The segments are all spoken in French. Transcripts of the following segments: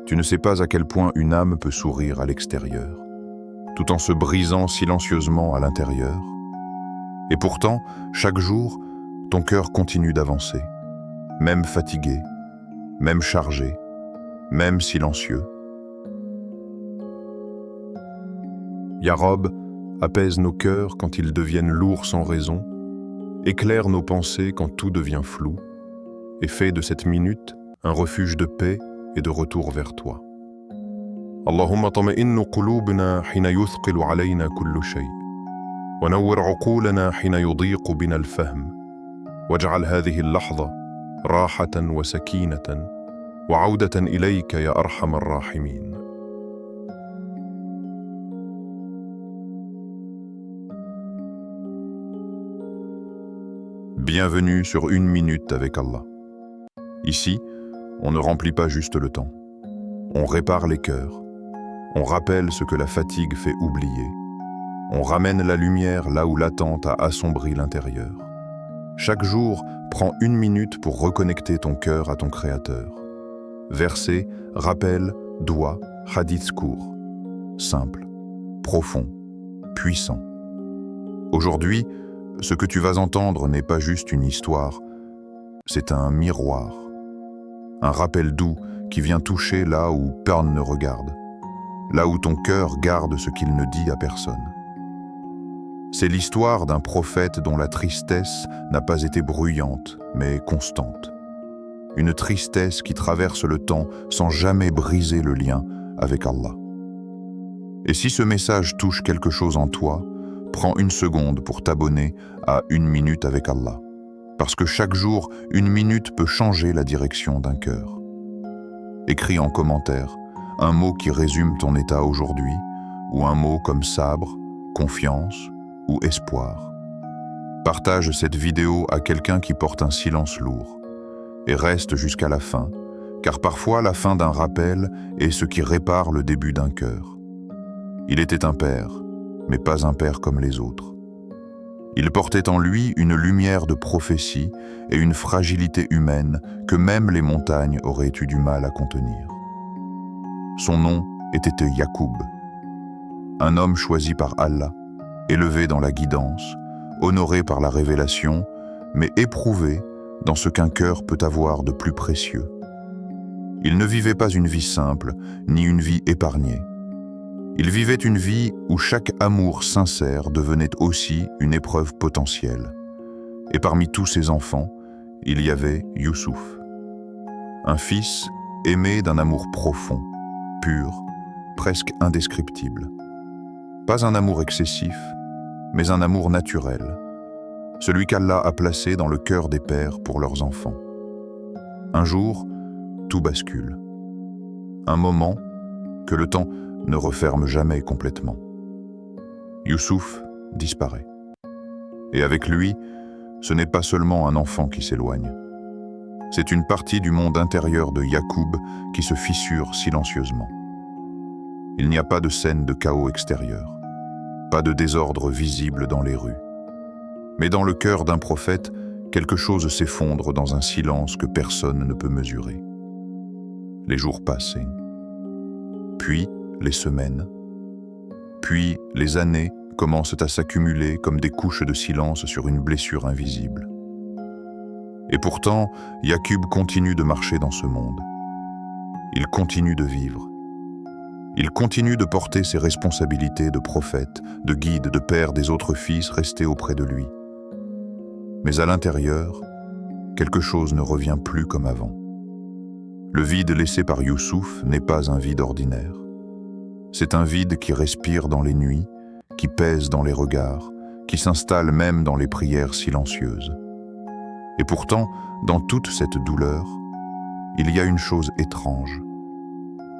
Tu ne sais pas à quel point une âme peut sourire à l'extérieur, tout en se brisant silencieusement à l'intérieur. Et pourtant, chaque jour, ton cœur continue d'avancer, même fatigué, même chargé, même silencieux. Ya Rob, apaise nos cœurs quand ils deviennent lourds sans raison, éclaire nos pensées quand tout devient flou, et fais de cette minute un refuge de paix et de retour vers toi. Allahumma طمئن قلوبنا حين يثقل علينا كل شيء ونور عقولنا حين يضيق بنا الفهم واجعل هذه اللحظة راحة وسكينة وعودة إليك يا أرحم الراحمين. Bienvenue sur Une minute avec Allah. Ici, on ne remplit pas juste le temps. On répare les cœurs. On rappelle ce que la fatigue fait oublier. On ramène la lumière là où l'attente a assombri l'intérieur. Chaque jour, prends une minute pour reconnecter ton cœur à ton Créateur. Verset, rappel, doigt, hadith court. Simple, profond, puissant. Aujourd'hui, ce que tu vas entendre n'est pas juste une histoire, c'est un miroir. Un rappel doux qui vient toucher là où personne ne regarde, là où ton cœur garde ce qu'il ne dit à personne. C'est l'histoire d'un prophète dont la tristesse n'a pas été bruyante, mais constante. Une tristesse qui traverse le temps sans jamais briser le lien avec Allah. Et si ce message touche quelque chose en toi, prends une seconde pour t'abonner à Une minute avec Allah. Parce que chaque jour, une minute peut changer la direction d'un cœur. Écris en commentaire un mot qui résume ton état aujourd'hui, ou un mot comme sabre, confiance ou espoir. Partage cette vidéo à quelqu'un qui porte un silence lourd et reste jusqu'à la fin, car parfois la fin d'un rappel est ce qui répare le début d'un cœur. Il était un père, mais pas un père comme les autres. Il portait en lui une lumière de prophétie et une fragilité humaine que même les montagnes auraient eu du mal à contenir. Son nom était Yacoub, un homme choisi par Allah, élevé dans la guidance, honoré par la révélation, mais éprouvé dans ce qu'un cœur peut avoir de plus précieux. Il ne vivait pas une vie simple, ni une vie épargnée. Il vivait une vie où chaque amour sincère devenait aussi une épreuve potentielle. Et parmi tous ses enfants, il y avait Youssouf. Un fils aimé d'un amour profond, pur, presque indescriptible. Pas un amour excessif, mais un amour naturel. Celui qu'Allah a placé dans le cœur des pères pour leurs enfants. Un jour, tout bascule. Un moment que le temps ne referme jamais complètement. Youssouf disparaît. Et avec lui, ce n'est pas seulement un enfant qui s'éloigne. C'est une partie du monde intérieur de Yacoub qui se fissure silencieusement. Il n'y a pas de scène de chaos extérieur, pas de désordre visible dans les rues. Mais dans le cœur d'un prophète, quelque chose s'effondre dans un silence que personne ne peut mesurer. Les jours passent, puis les semaines, puis les années commencent à s'accumuler comme des couches de silence sur une blessure invisible. Et pourtant, Yacoub continue de marcher dans ce monde. Il continue de vivre. Il continue de porter ses responsabilités de prophète, de guide, de père des autres fils restés auprès de lui. Mais à l'intérieur, quelque chose ne revient plus comme avant. Le vide laissé par Youssouf n'est pas un vide ordinaire. C'est un vide qui respire dans les nuits, qui pèse dans les regards, qui s'installe même dans les prières silencieuses. Et pourtant, dans toute cette douleur, il y a une chose étrange.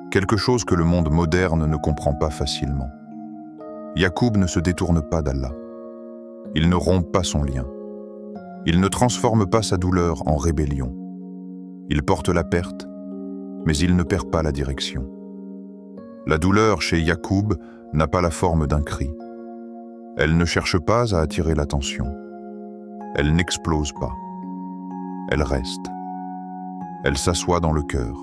Quelque chose que le monde moderne ne comprend pas facilement. Yacoub ne se détourne pas d'Allah. Il ne rompt pas son lien. Il ne transforme pas sa douleur en rébellion. Il porte la perte, mais il ne perd pas la direction. La douleur chez Yacoub n'a pas la forme d'un cri. Elle ne cherche pas à attirer l'attention. Elle n'explose pas. Elle reste. Elle s'assoit dans le cœur.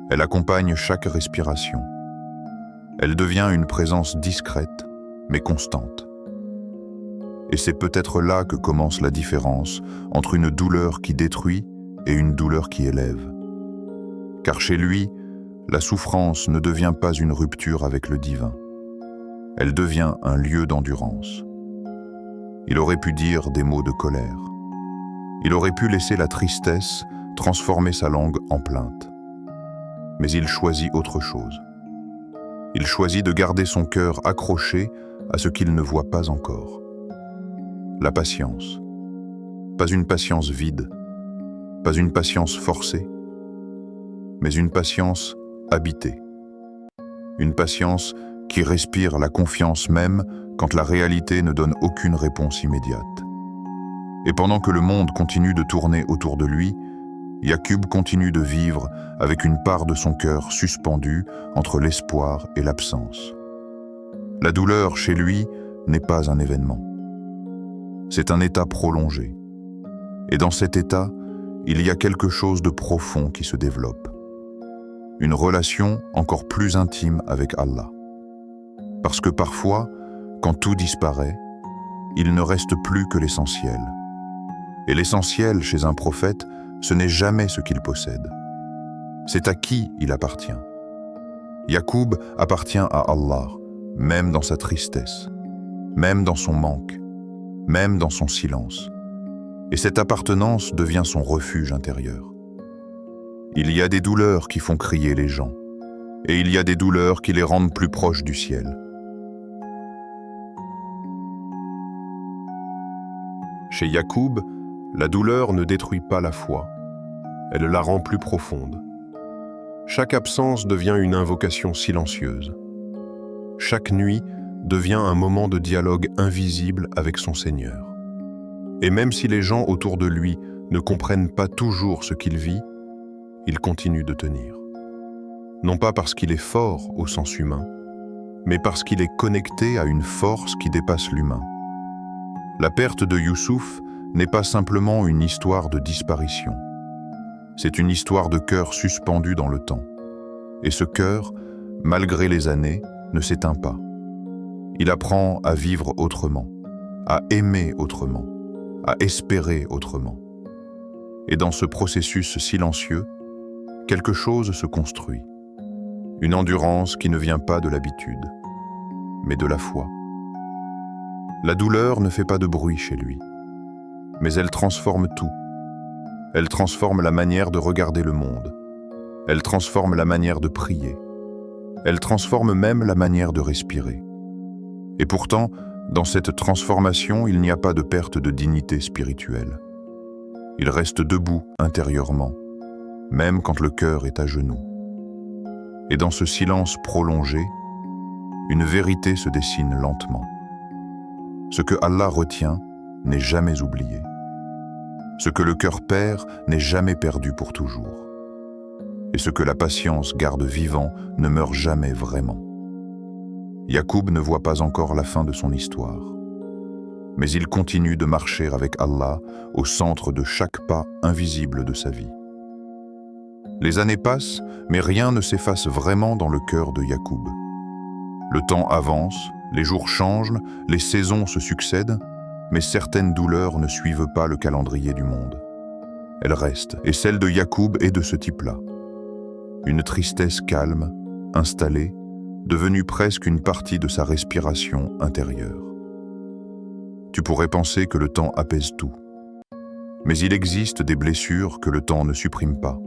Elle accompagne chaque respiration. Elle devient une présence discrète, mais constante. Et c'est peut-être là que commence la différence entre une douleur qui détruit et une douleur qui élève. Car chez lui, la souffrance ne devient pas une rupture avec le divin. Elle devient un lieu d'endurance. Il aurait pu dire des mots de colère. Il aurait pu laisser la tristesse transformer sa langue en plainte. Mais il choisit autre chose. Il choisit de garder son cœur accroché à ce qu'il ne voit pas encore. La patience. Pas une patience vide, pas une patience forcée, mais une patience habitée. Une patience qui respire la confiance même quand la réalité ne donne aucune réponse immédiate. Et pendant que le monde continue de tourner autour de lui, Yaqub continue de vivre avec une part de son cœur suspendue entre l'espoir et l'absence. La douleur, chez lui, n'est pas un événement. C'est un état prolongé. Et dans cet état, il y a quelque chose de profond qui se développe. Une relation encore plus intime avec Allah. Parce que parfois, quand tout disparaît, il ne reste plus que l'essentiel. Et l'essentiel, chez un prophète, ce n'est jamais ce qu'il possède. C'est à qui il appartient. Yaqub appartient à Allah, même dans sa tristesse, même dans son manque, même dans son silence. Et cette appartenance devient son refuge intérieur. Il y a des douleurs qui font crier les gens, et il y a des douleurs qui les rendent plus proches du ciel. Chez Yaqub, la douleur ne détruit pas la foi, elle la rend plus profonde. Chaque absence devient une invocation silencieuse. Chaque nuit devient un moment de dialogue invisible avec son Seigneur. Et même si les gens autour de lui ne comprennent pas toujours ce qu'il vit, il continue de tenir. Non pas parce qu'il est fort au sens humain, mais parce qu'il est connecté à une force qui dépasse l'humain. La perte de Youssouf n'est pas simplement une histoire de disparition. C'est une histoire de cœur suspendu dans le temps. Et ce cœur, malgré les années, ne s'éteint pas. Il apprend à vivre autrement, à aimer autrement, à espérer autrement. Et dans ce processus silencieux, quelque chose se construit. Une endurance qui ne vient pas de l'habitude, mais de la foi. La douleur ne fait pas de bruit chez lui, mais elle transforme tout. Elle transforme la manière de regarder le monde. Elle transforme la manière de prier. Elle transforme même la manière de respirer. Et pourtant, dans cette transformation, il n'y a pas de perte de dignité spirituelle. Il reste debout intérieurement, même quand le cœur est à genoux. Et dans ce silence prolongé, une vérité se dessine lentement. Ce que Allah retient n'est jamais oublié. Ce que le cœur perd n'est jamais perdu pour toujours. Et ce que la patience garde vivant ne meurt jamais vraiment. Yaqub ne voit pas encore la fin de son histoire. Mais il continue de marcher avec Allah au centre de chaque pas invisible de sa vie. Les années passent, mais rien ne s'efface vraiment dans le cœur de Yaqub. Le temps avance, les jours changent, les saisons se succèdent, mais certaines douleurs ne suivent pas le calendrier du monde. Elles restent, et celle de Yaqub est de ce type-là. Une tristesse calme, installée, devenue presque une partie de sa respiration intérieure. Tu pourrais penser que le temps apaise tout. Mais il existe des blessures que le temps ne supprime pas.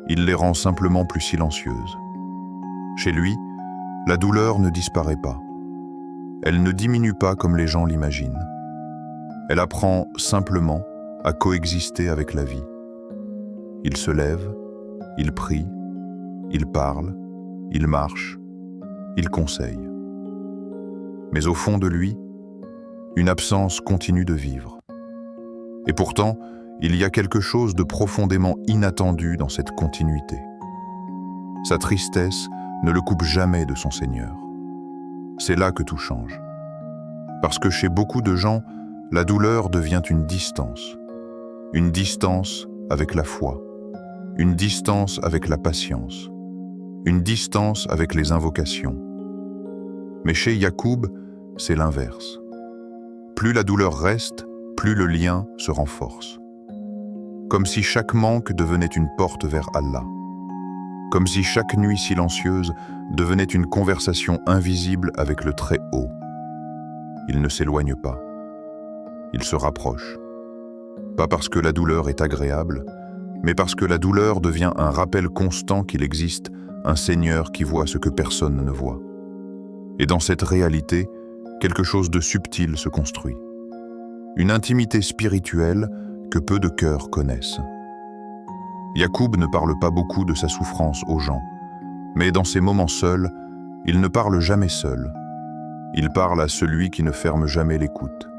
Il les rend simplement plus silencieuses. Chez lui, la douleur ne disparaît pas. Elle ne diminue pas comme les gens l'imaginent. Elle apprend simplement à coexister avec la vie. Il se lève, il prie, il parle, il marche, il conseille. Mais au fond de lui, une absence continue de vivre. Et pourtant, il y a quelque chose de profondément inattendu dans cette continuité. Sa tristesse ne le coupe jamais de son Seigneur. C'est là que tout change. Parce que chez beaucoup de gens, la douleur devient une distance avec la foi, une distance avec la patience, une distance avec les invocations. Mais chez Yacoub, c'est l'inverse. Plus la douleur reste, plus le lien se renforce. Comme si chaque manque devenait une porte vers Allah. Comme si chaque nuit silencieuse devenait une conversation invisible avec le Très-Haut. Il ne s'éloigne pas. Il se rapproche. Pas parce que la douleur est agréable, mais parce que la douleur devient un rappel constant qu'il existe un Seigneur qui voit ce que personne ne voit. Et dans cette réalité, quelque chose de subtil se construit. Une intimité spirituelle que peu de cœurs connaissent. Yacoub ne parle pas beaucoup de sa souffrance aux gens, mais dans ces moments seuls, il ne parle jamais seul. Il parle à celui qui ne ferme jamais l'écoute.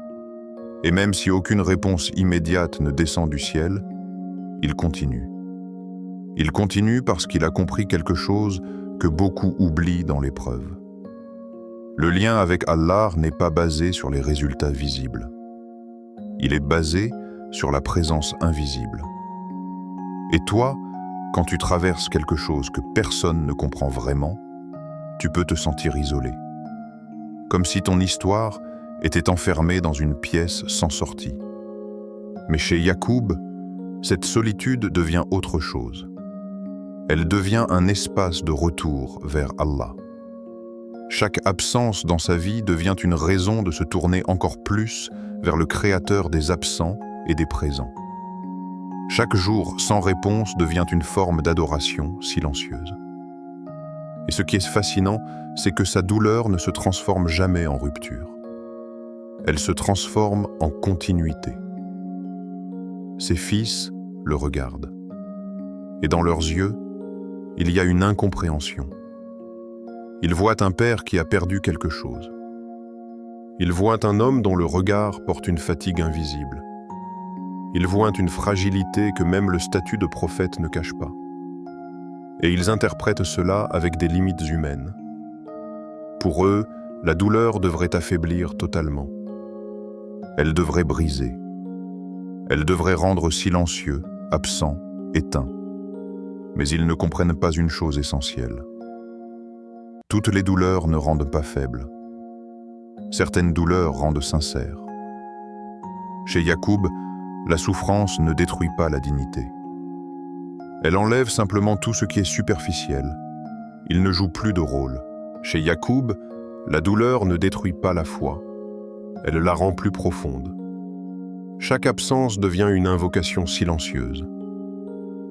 Et même si aucune réponse immédiate ne descend du ciel, il continue. Il continue parce qu'il a compris quelque chose que beaucoup oublient dans l'épreuve. Le lien avec Allah n'est pas basé sur les résultats visibles. Il est basé sur la présence invisible. Et toi, quand tu traverses quelque chose que personne ne comprend vraiment, tu peux te sentir isolé. Comme si ton histoire était enfermée dans une pièce sans sortie. Mais chez Yacoub, cette solitude devient autre chose. Elle devient un espace de retour vers Allah. Chaque absence dans sa vie devient une raison de se tourner encore plus vers le Créateur des absents et des présents. Chaque jour sans réponse devient une forme d'adoration silencieuse. Et ce qui est fascinant, c'est que sa douleur ne se transforme jamais en rupture. Elle se transforme en continuité. Ses fils le regardent. Et dans leurs yeux, il y a une incompréhension. Ils voient un père qui a perdu quelque chose. Ils voient un homme dont le regard porte une fatigue invisible. Ils voient une fragilité que même le statut de prophète ne cache pas. Et ils interprètent cela avec des limites humaines. Pour eux, la douleur devrait affaiblir totalement. Elle devrait briser. Elle devrait rendre silencieux, absent, éteint. Mais ils ne comprennent pas une chose essentielle. Toutes les douleurs ne rendent pas faibles. Certaines douleurs rendent sincères. Chez Yacoub, la souffrance ne détruit pas la dignité. Elle enlève simplement tout ce qui est superficiel. Il ne joue plus de rôle. Chez Yacoub, la douleur ne détruit pas la foi. Elle la rend plus profonde. Chaque absence devient une invocation silencieuse.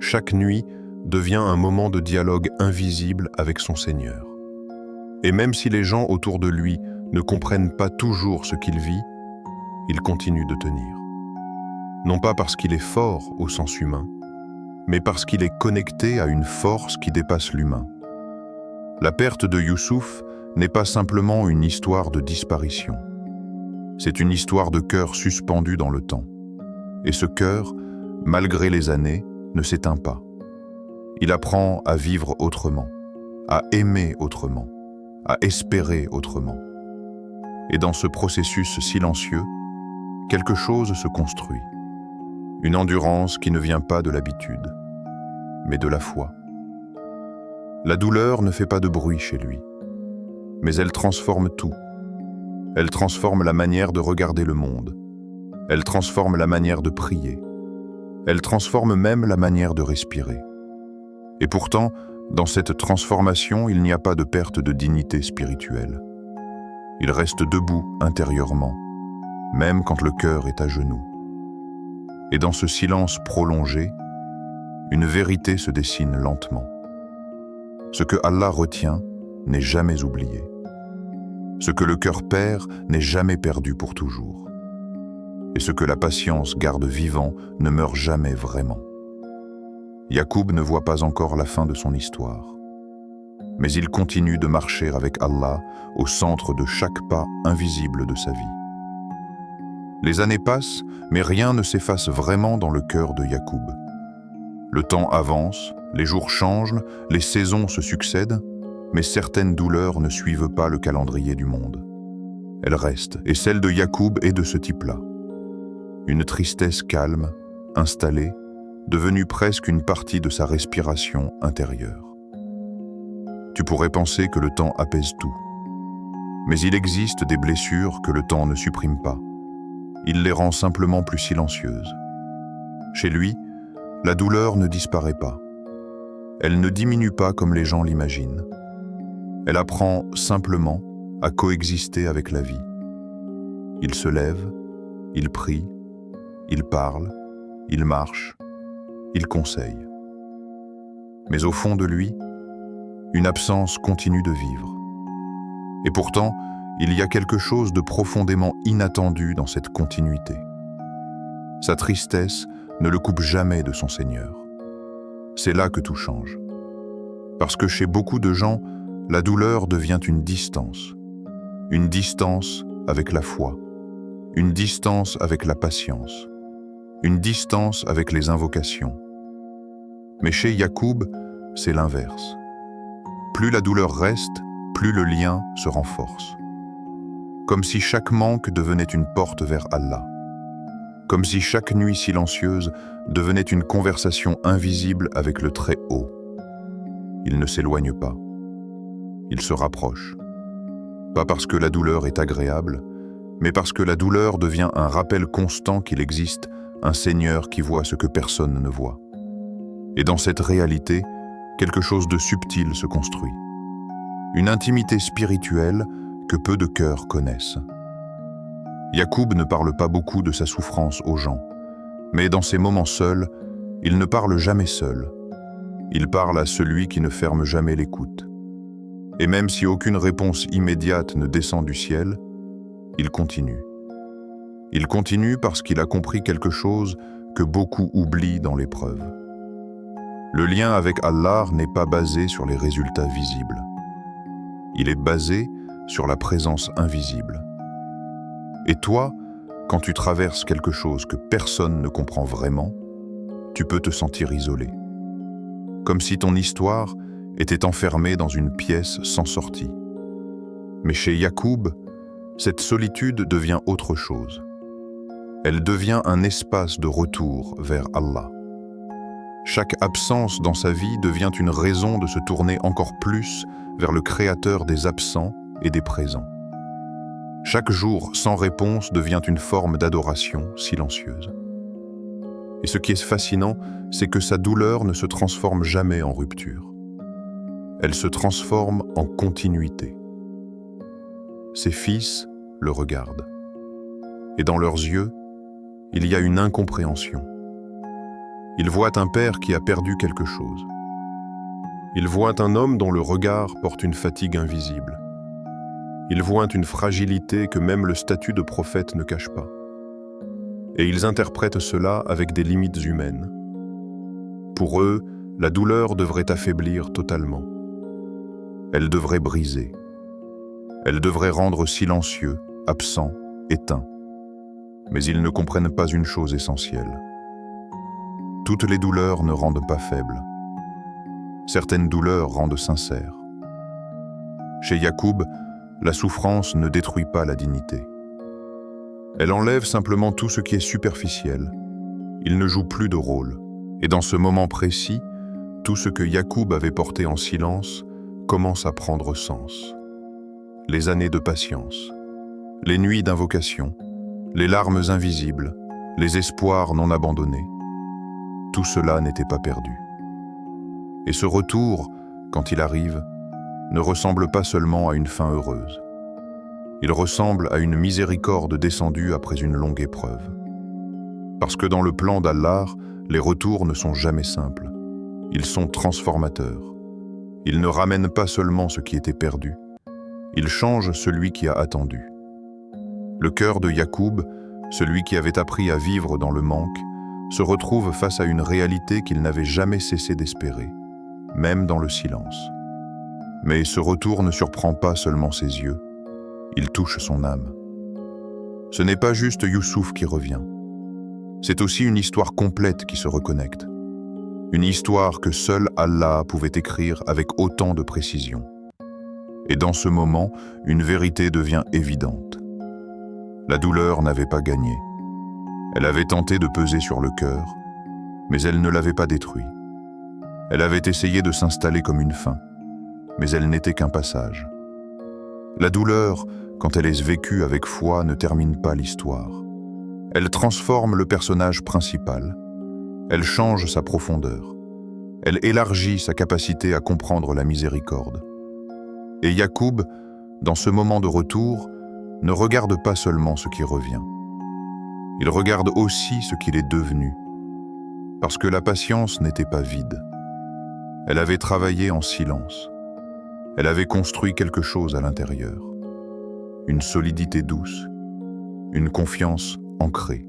Chaque nuit devient un moment de dialogue invisible avec son Seigneur. Et même si les gens autour de lui ne comprennent pas toujours ce qu'il vit, il continue de tenir. Non pas parce qu'il est fort au sens humain, mais parce qu'il est connecté à une force qui dépasse l'humain. La perte de Youssouf n'est pas simplement une histoire de disparition. C'est une histoire de cœur suspendu dans le temps. Et ce cœur, malgré les années, ne s'éteint pas. Il apprend à vivre autrement, à aimer autrement, à espérer autrement. Et dans ce processus silencieux, quelque chose se construit. Une endurance qui ne vient pas de l'habitude, mais de la foi. La douleur ne fait pas de bruit chez lui, mais elle transforme tout. Elle transforme la manière de regarder le monde. Elle transforme la manière de prier. Elle transforme même la manière de respirer. Et pourtant, dans cette transformation, il n'y a pas de perte de dignité spirituelle. Il reste debout intérieurement, même quand le cœur est à genoux. Et dans ce silence prolongé, une vérité se dessine lentement. Ce que Allah retient n'est jamais oublié. Ce que le cœur perd n'est jamais perdu pour toujours. Et ce que la patience garde vivant ne meurt jamais vraiment. Yacoub ne voit pas encore la fin de son histoire. Mais il continue de marcher avec Allah au centre de chaque pas invisible de sa vie. Les années passent, mais rien ne s'efface vraiment dans le cœur de Yacoub. Le temps avance, les jours changent, les saisons se succèdent, mais certaines douleurs ne suivent pas le calendrier du monde. Elles restent, et celle de Yacoub est de ce type-là. Une tristesse calme, installée, devenue presque une partie de sa respiration intérieure. Tu pourrais penser que le temps apaise tout. Mais il existe des blessures que le temps ne supprime pas. Il les rend simplement plus silencieuses. Chez lui, la douleur ne disparaît pas. Elle ne diminue pas comme les gens l'imaginent. Elle apprend simplement à coexister avec la vie. Il se lève, il prie, il parle, il marche, il conseille. Mais au fond de lui, une absence continue de vivre. Et pourtant, il y a quelque chose de profondément inattendu dans cette continuité. Sa tristesse ne le coupe jamais de son Seigneur. C'est là que tout change. Parce que chez beaucoup de gens, la douleur devient une distance avec la foi, une distance avec la patience, une distance avec les invocations. Mais chez Yacoub, c'est l'inverse. Plus la douleur reste, plus le lien se renforce. Comme si chaque manque devenait une porte vers Allah. Comme si chaque nuit silencieuse devenait une conversation invisible avec le Très-Haut. Il ne s'éloigne pas. Il se rapproche. Pas parce que la douleur est agréable, mais parce que la douleur devient un rappel constant qu'il existe un Seigneur qui voit ce que personne ne voit. Et dans cette réalité, quelque chose de subtil se construit. Une intimité spirituelle que peu de cœurs connaissent. Yacoub ne parle pas beaucoup de sa souffrance aux gens, mais dans ces moments seuls, il ne parle jamais seul. Il parle à celui qui ne ferme jamais l'écoute. Et même si aucune réponse immédiate ne descend du ciel, il continue. Il continue parce qu'il a compris quelque chose que beaucoup oublient dans l'épreuve. Le lien avec Allah n'est pas basé sur les résultats visibles. Il est basé sur la présence invisible. Et toi, quand tu traverses quelque chose que personne ne comprend vraiment, tu peux te sentir isolé. Comme si ton histoire était enfermée dans une pièce sans sortie. Mais chez Yacoub, cette solitude devient autre chose. Elle devient un espace de retour vers Allah. Chaque absence dans sa vie devient une raison de se tourner encore plus vers le Créateur des absents et des présents. Chaque jour sans réponse devient une forme d'adoration silencieuse. Et ce qui est fascinant, c'est que sa douleur ne se transforme jamais en rupture. Elle se transforme en continuité. Ses fils le regardent. Et dans leurs yeux, il y a une incompréhension. Ils voient un père qui a perdu quelque chose. Ils voient un homme dont le regard porte une fatigue invisible. Ils voient une fragilité que même le statut de prophète ne cache pas. Et ils interprètent cela avec des limites humaines. Pour eux, la douleur devrait affaiblir totalement. Elle devrait briser. Elle devrait rendre silencieux, absent, éteint. Mais ils ne comprennent pas une chose essentielle. Toutes les douleurs ne rendent pas faibles. Certaines douleurs rendent sincères. Chez Yacoub, la souffrance ne détruit pas la dignité. Elle enlève simplement tout ce qui est superficiel. Il ne joue plus de rôle. Et dans ce moment précis, tout ce que Yacoub avait porté en silence commence à prendre sens. Les années de patience, les nuits d'invocation, les larmes invisibles, les espoirs non abandonnés, tout cela n'était pas perdu. Et ce retour, quand il arrive, ne ressemble pas seulement à une fin heureuse. Il ressemble à une miséricorde descendue après une longue épreuve. Parce que dans le plan d'Allah, les retours ne sont jamais simples. Ils sont transformateurs. Ils ne ramènent pas seulement ce qui était perdu. Ils changent celui qui a attendu. Le cœur de Yacoub, celui qui avait appris à vivre dans le manque, se retrouve face à une réalité qu'il n'avait jamais cessé d'espérer, même dans le silence. Mais ce retour ne surprend pas seulement ses yeux, il touche son âme. Ce n'est pas juste Youssouf qui revient. C'est aussi une histoire complète qui se reconnecte. Une histoire que seul Allah pouvait écrire avec autant de précision. Et dans ce moment, une vérité devient évidente. La douleur n'avait pas gagné. Elle avait tenté de peser sur le cœur, mais elle ne l'avait pas détruit. Elle avait essayé de s'installer comme une fin. mais elle n'était qu'un passage. La douleur, quand elle est vécue avec foi, ne termine pas l'histoire. Elle transforme le personnage principal. Elle change sa profondeur. Elle élargit sa capacité à comprendre la miséricorde. Et Yacoub, dans ce moment de retour, ne regarde pas seulement ce qui revient. Il regarde aussi ce qu'il est devenu. Parce que la patience n'était pas vide. Elle avait travaillé en silence. Elle avait construit quelque chose à l'intérieur. Une solidité douce, une confiance ancrée,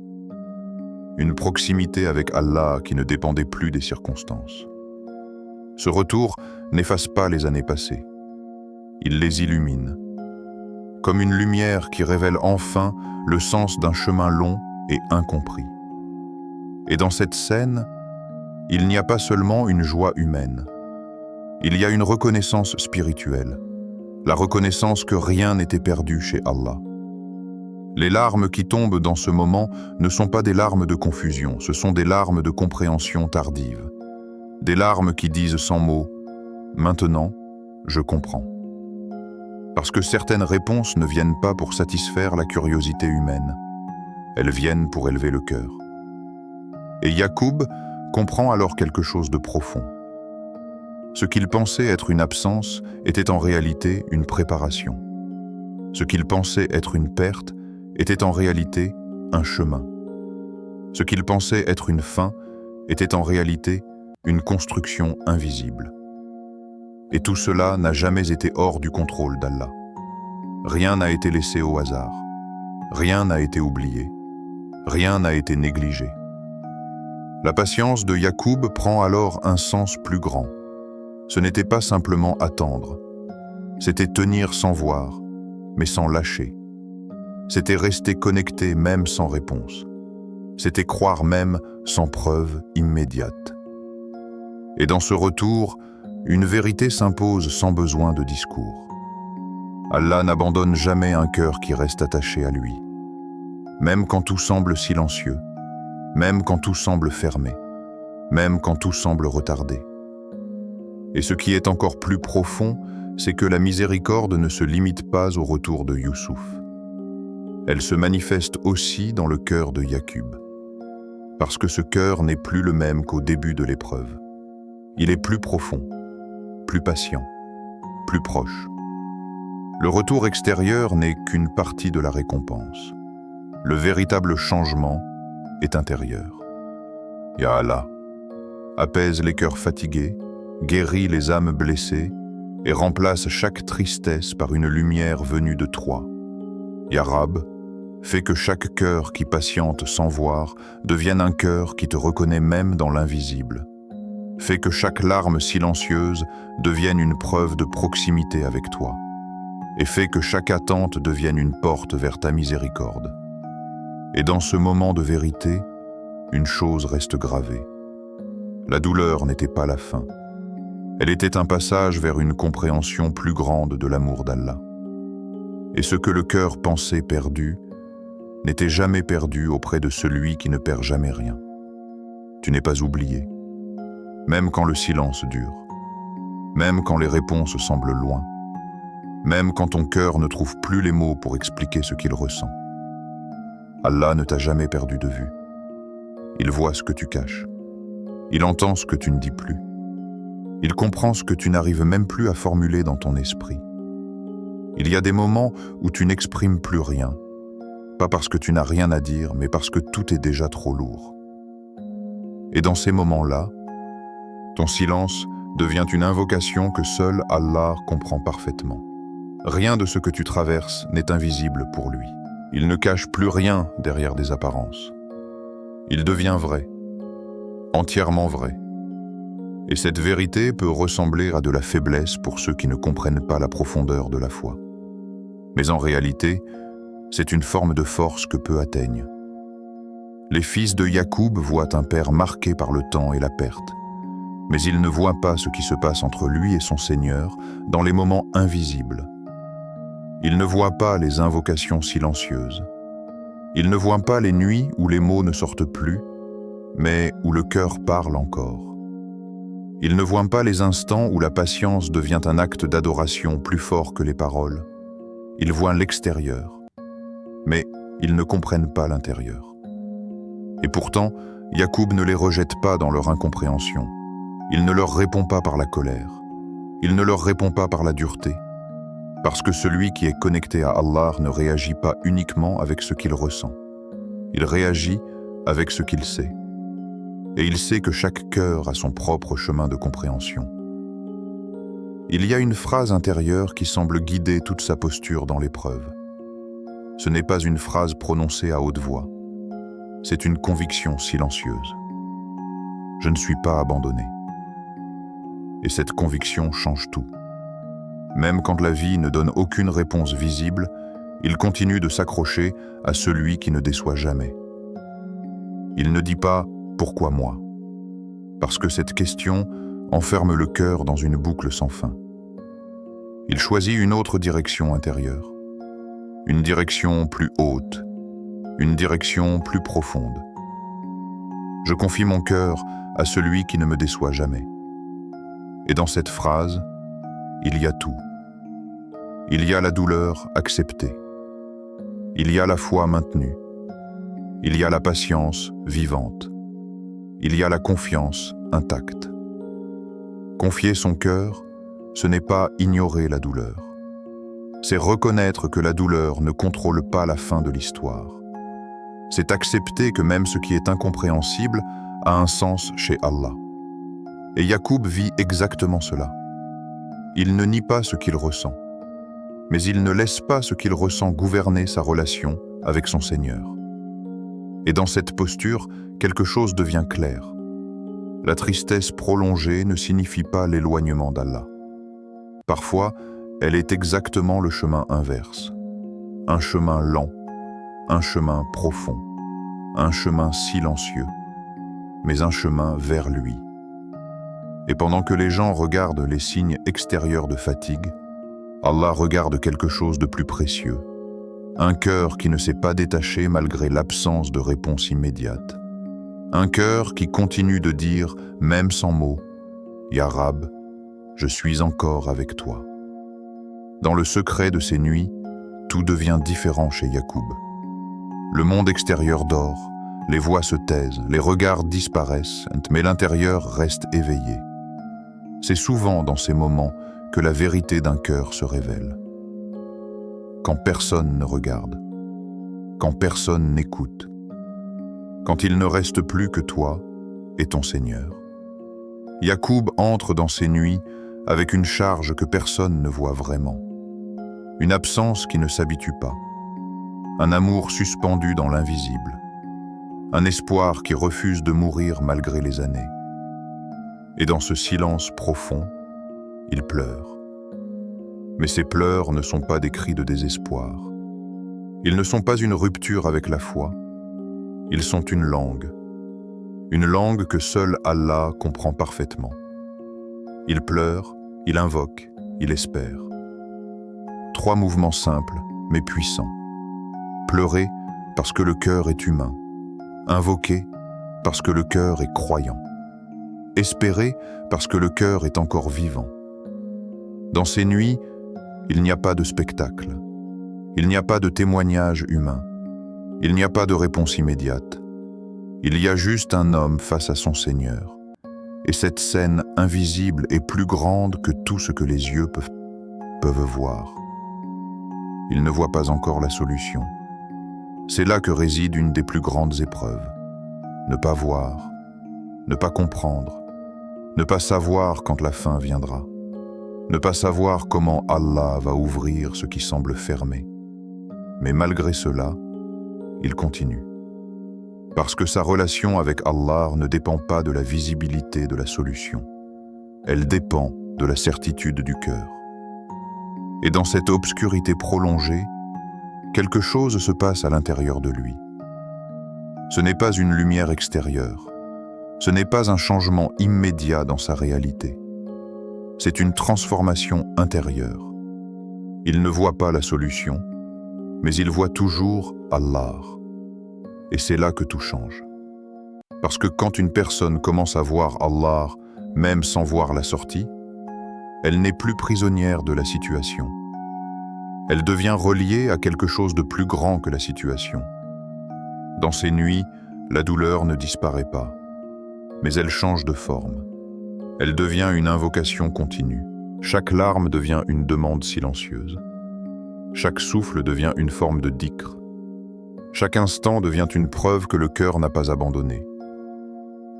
une proximité avec Allah qui ne dépendait plus des circonstances. Ce retour n'efface pas les années passées. Il les illumine, comme une lumière qui révèle enfin le sens d'un chemin long et incompris. Et dans cette scène, il n'y a pas seulement une joie humaine. Il y a une reconnaissance spirituelle, la reconnaissance que rien n'était perdu chez Allah. Les larmes qui tombent dans ce moment ne sont pas des larmes de confusion, ce sont des larmes de compréhension tardive. Des larmes qui disent sans mots « Maintenant, je comprends ». Parce que certaines réponses ne viennent pas pour satisfaire la curiosité humaine, elles viennent pour élever le cœur. Et Yacoub comprend alors quelque chose de profond. Ce qu'il pensait être une absence était en réalité une préparation. Ce qu'il pensait être une perte était en réalité un chemin. Ce qu'il pensait être une fin était en réalité une construction invisible. Et tout cela n'a jamais été hors du contrôle d'Allah. Rien n'a été laissé au hasard. Rien n'a été oublié. Rien n'a été négligé. La patience de Yacoub prend alors un sens plus grand. Ce n'était pas simplement attendre. C'était tenir sans voir, mais sans lâcher. C'était rester connecté même sans réponse. C'était croire même sans preuve immédiate. Et dans ce retour, une vérité s'impose sans besoin de discours. Allah n'abandonne jamais un cœur qui reste attaché à lui. Même quand tout semble silencieux, même quand tout semble fermé, même quand tout semble retardé. Et ce qui est encore plus profond, c'est que la miséricorde ne se limite pas au retour de Youssouf. Elle se manifeste aussi dans le cœur de Yacoub. Parce que ce cœur n'est plus le même qu'au début de l'épreuve. Il est plus profond, plus patient, plus proche. Le retour extérieur n'est qu'une partie de la récompense. Le véritable changement est intérieur. Ya Allah, apaise les cœurs fatigués, guéris les âmes blessées et remplace chaque tristesse par une lumière venue de toi. Ya Rab, fais que chaque cœur qui patiente sans voir devienne un cœur qui te reconnaît même dans l'invisible. Fais que chaque larme silencieuse devienne une preuve de proximité avec toi. Et fais que chaque attente devienne une porte vers ta miséricorde. Et dans ce moment de vérité, une chose reste gravée. La douleur n'était pas la fin. Elle était un passage vers une compréhension plus grande de l'amour d'Allah. Et ce que le cœur pensait perdu n'était jamais perdu auprès de celui qui ne perd jamais rien. Tu n'es pas oublié, même quand le silence dure, même quand les réponses semblent loin, même quand ton cœur ne trouve plus les mots pour expliquer ce qu'il ressent. Allah ne t'a jamais perdu de vue. Il voit ce que tu caches. Il entend ce que tu ne dis plus. Il comprend ce que tu n'arrives même plus à formuler dans ton esprit. Il y a des moments où tu n'exprimes plus rien, pas parce que tu n'as rien à dire, mais parce que tout est déjà trop lourd. Et dans ces moments-là, ton silence devient une invocation que seul Allah comprend parfaitement. Rien de ce que tu traverses n'est invisible pour lui. Il ne cache plus rien derrière des apparences. Il devient vrai, entièrement vrai. Et cette vérité peut ressembler à de la faiblesse pour ceux qui ne comprennent pas la profondeur de la foi. Mais en réalité, c'est une forme de force que peu atteignent. Les fils de Yacoub voient un père marqué par le temps et la perte, mais ils ne voient pas ce qui se passe entre lui et son Seigneur dans les moments invisibles. Ils ne voient pas les invocations silencieuses. Ils ne voient pas les nuits où les mots ne sortent plus, mais où le cœur parle encore. Il ne voit pas les instants où la patience devient un acte d'adoration plus fort que les paroles. Ils voient l'extérieur, mais ils ne comprennent pas l'intérieur. Et pourtant, Yacoub ne les rejette pas dans leur incompréhension. Il ne leur répond pas par la colère. Il ne leur répond pas par la dureté. Parce que celui qui est connecté à Allah ne réagit pas uniquement avec ce qu'il ressent. Il réagit avec ce qu'il sait. Et il sait que chaque cœur a son propre chemin de compréhension. Il y a une phrase intérieure qui semble guider toute sa posture dans l'épreuve. Ce n'est pas une phrase prononcée à haute voix. C'est une conviction silencieuse. Je ne suis pas abandonné. Et cette conviction change tout. Même quand la vie ne donne aucune réponse visible, il continue de s'accrocher à celui qui ne déçoit jamais. Il ne dit pas « Pourquoi moi ?», parce que cette question enferme le cœur dans une boucle sans fin. Il choisit une autre direction intérieure, une direction plus haute, une direction plus profonde. Je confie mon cœur à celui qui ne me déçoit jamais. Et dans cette phrase, il y a tout. Il y a la douleur acceptée. Il y a la foi maintenue. Il y a la patience vivante. Il y a la confiance intacte. Confier son cœur, ce n'est pas ignorer la douleur. C'est reconnaître que la douleur ne contrôle pas la fin de l'histoire. C'est accepter que même ce qui est incompréhensible a un sens chez Allah. Et Yacoub vit exactement cela. Il ne nie pas ce qu'il ressent, mais il ne laisse pas ce qu'il ressent gouverner sa relation avec son Seigneur. Et dans cette posture, quelque chose devient clair. La tristesse prolongée ne signifie pas l'éloignement d'Allah. Parfois, elle est exactement le chemin inverse. Un chemin lent, un chemin profond, un chemin silencieux, mais un chemin vers lui. Et pendant que les gens regardent les signes extérieurs de fatigue, Allah regarde quelque chose de plus précieux. Un cœur qui ne s'est pas détaché malgré l'absence de réponse immédiate. Un cœur qui continue de dire, même sans mots, « Ya Rab, je suis encore avec toi ». Dans le secret de ces nuits, tout devient différent chez Yacoub. Le monde extérieur dort, les voix se taisent, les regards disparaissent, mais l'intérieur reste éveillé. C'est souvent dans ces moments que la vérité d'un cœur se révèle. Quand personne ne regarde, quand personne n'écoute, quand il ne reste plus que toi et ton Seigneur. Yacoub entre dans ces nuits avec une charge que personne ne voit vraiment. Une absence qui ne s'habitue pas. Un amour suspendu dans l'invisible. Un espoir qui refuse de mourir malgré les années. Et dans ce silence profond, il pleure. Mais ces pleurs ne sont pas des cris de désespoir. Ils ne sont pas une rupture avec la foi. Ils sont une langue que seul Allah comprend parfaitement. Il pleure, il invoque, il espère. 3 mouvements simples, mais puissants. Pleurer parce que le cœur est humain. Invoquer parce que le cœur est croyant. Espérer parce que le cœur est encore vivant. Dans ces nuits, il n'y a pas de spectacle. Il n'y a pas de témoignage humain. Il n'y a pas de réponse immédiate. Il y a juste un homme face à son Seigneur. Et cette scène invisible est plus grande que tout ce que les yeux peuvent voir. Il ne voit pas encore la solution. C'est là que réside une des plus grandes épreuves. Ne pas voir, ne pas comprendre, ne pas savoir quand la fin viendra, ne pas savoir comment Allah va ouvrir ce qui semble fermé. Mais malgré cela, il continue. Parce que sa relation avec Allah ne dépend pas de la visibilité de la solution. Elle dépend de la certitude du cœur. Et dans cette obscurité prolongée, quelque chose se passe à l'intérieur de lui. Ce n'est pas une lumière extérieure. Ce n'est pas un changement immédiat dans sa réalité. C'est une transformation intérieure. Il ne voit pas la solution, mais il voit toujours Allah. Et c'est là que tout change. Parce que quand une personne commence à voir Allah même sans voir la sortie, elle n'est plus prisonnière de la situation. Elle devient reliée à quelque chose de plus grand que la situation. Dans ces nuits, la douleur ne disparaît pas, mais elle change de forme. Elle devient une invocation continue. Chaque larme devient une demande silencieuse. Chaque souffle devient une forme de dhikr. Chaque instant devient une preuve que le cœur n'a pas abandonné.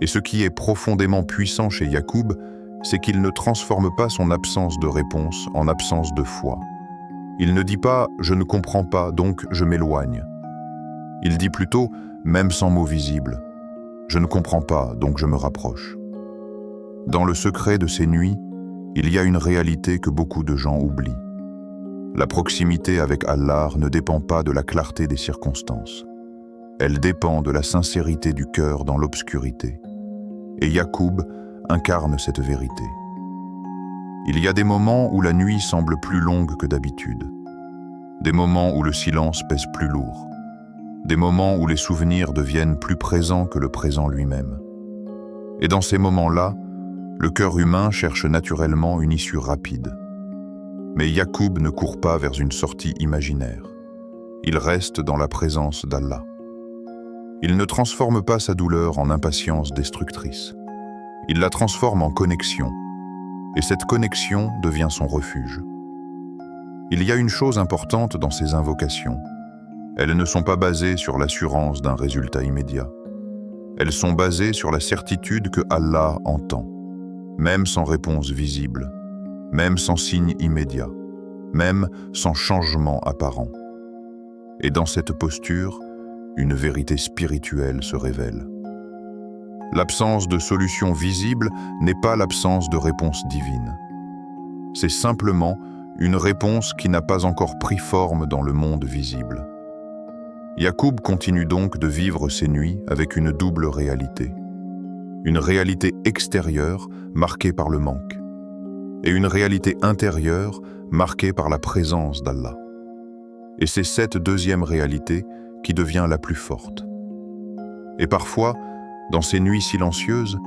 Et ce qui est profondément puissant chez Yaqub, c'est qu'il ne transforme pas son absence de réponse en absence de foi. Il ne dit pas « je ne comprends pas, donc je m'éloigne ». Il dit plutôt, même sans mots visibles, « je ne comprends pas, donc je me rapproche ». Dans le secret de ces nuits, il y a une réalité que beaucoup de gens oublient. La proximité avec Allah ne dépend pas de la clarté des circonstances. Elle dépend de la sincérité du cœur dans l'obscurité. Et Yaqub incarne cette vérité. Il y a des moments où la nuit semble plus longue que d'habitude. Des moments où le silence pèse plus lourd. Des moments où les souvenirs deviennent plus présents que le présent lui-même. Et dans ces moments-là, le cœur humain cherche naturellement une issue rapide. Mais Yaqub ne court pas vers une sortie imaginaire. Il reste dans la présence d'Allah. Il ne transforme pas sa douleur en impatience destructrice. Il la transforme en connexion. Et cette connexion devient son refuge. Il y a une chose importante dans ces invocations. Elles ne sont pas basées sur l'assurance d'un résultat immédiat. Elles sont basées sur la certitude que Allah entend, même sans réponse visible, même sans signe immédiat, même sans changement apparent. Et dans cette posture, une vérité spirituelle se révèle. L'absence de solution visible n'est pas l'absence de réponse divine. C'est simplement une réponse qui n'a pas encore pris forme dans le monde visible. Yaqub continue donc de vivre ces nuits avec une double réalité. Une réalité extérieure marquée par le manque, et une réalité intérieure marquée par la présence d'Allah. Et c'est cette deuxième réalité qui devient la plus forte. Et parfois, dans ces nuits silencieuses,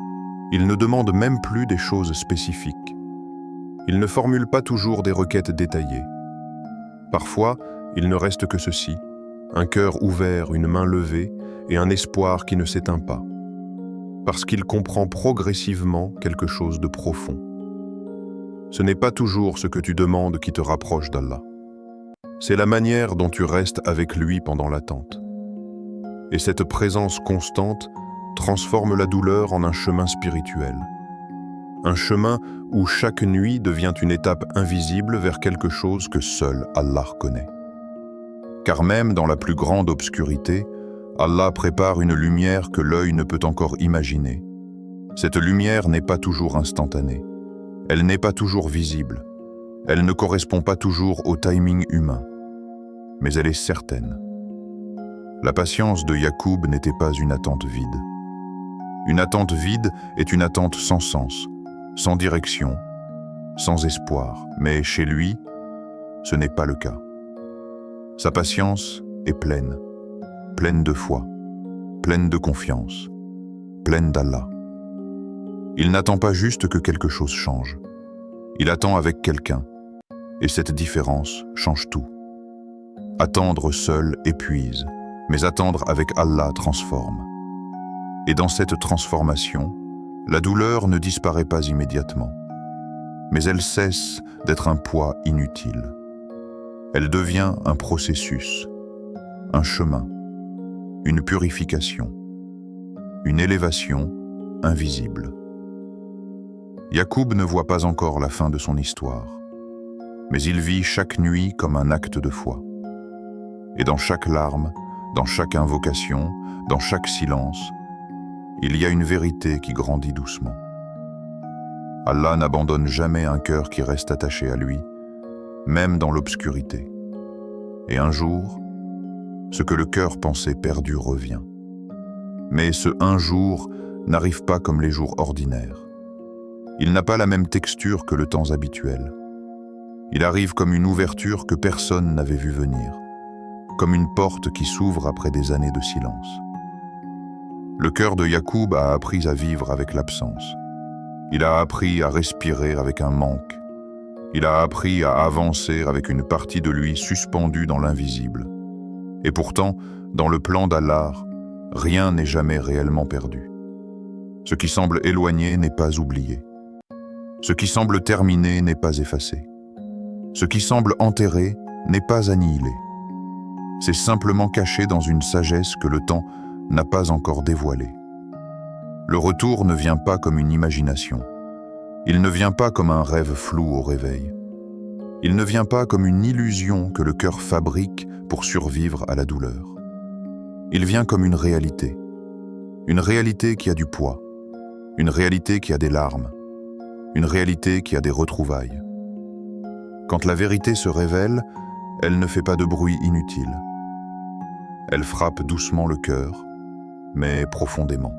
il ne demande même plus des choses spécifiques. Il ne formule pas toujours des requêtes détaillées. Parfois, il ne reste que ceci, un cœur ouvert, une main levée et un espoir qui ne s'éteint pas. Parce qu'il comprend progressivement quelque chose de profond. Ce n'est pas toujours ce que tu demandes qui te rapproche d'Allah. C'est la manière dont tu restes avec lui pendant l'attente. Et cette présence constante transforme la douleur en un chemin spirituel. Un chemin où chaque nuit devient une étape invisible vers quelque chose que seul Allah connaît. Car même dans la plus grande obscurité, Allah prépare une lumière que l'œil ne peut encore imaginer. Cette lumière n'est pas toujours instantanée. Elle n'est pas toujours visible. Elle ne correspond pas toujours au timing humain. Mais elle est certaine. La patience de Yaqub n'était pas une attente vide. Une attente vide est une attente sans sens, sans direction, sans espoir. Mais chez lui, ce n'est pas le cas. Sa patience est pleine, pleine de foi, pleine de confiance, pleine d'Allah. Il n'attend pas juste que quelque chose change. Il attend avec quelqu'un, et cette différence change tout. Attendre seul épuise, mais attendre avec Allah transforme. Et dans cette transformation, la douleur ne disparaît pas immédiatement, mais elle cesse d'être un poids inutile. Elle devient un processus, un chemin, une purification, une élévation invisible. Yaqub ne voit pas encore la fin de son histoire, mais il vit chaque nuit comme un acte de foi. Et dans chaque larme, dans chaque invocation, dans chaque silence, il y a une vérité qui grandit doucement. Allah n'abandonne jamais un cœur qui reste attaché à lui, même dans l'obscurité. Et un jour, ce que le cœur pensait perdu revient. Mais ce un jour n'arrive pas comme les jours ordinaires. Il n'a pas la même texture que le temps habituel. Il arrive comme une ouverture que personne n'avait vu venir, comme une porte qui s'ouvre après des années de silence. Le cœur de Yaqub a appris à vivre avec l'absence. Il a appris à respirer avec un manque. Il a appris à avancer avec une partie de lui suspendue dans l'invisible. Et pourtant, dans le plan d'Allah, rien n'est jamais réellement perdu. Ce qui semble éloigné n'est pas oublié. Ce qui semble terminé n'est pas effacé. Ce qui semble enterré n'est pas annihilé. C'est simplement caché dans une sagesse que le temps n'a pas encore dévoilée. Le retour ne vient pas comme une imagination. Il ne vient pas comme un rêve flou au réveil. Il ne vient pas comme une illusion que le cœur fabrique pour survivre à la douleur. Il vient comme une réalité qui a du poids, une réalité qui a des larmes, une réalité qui a des retrouvailles. Quand la vérité se révèle, elle ne fait pas de bruit inutile. Elle frappe doucement le cœur, mais profondément.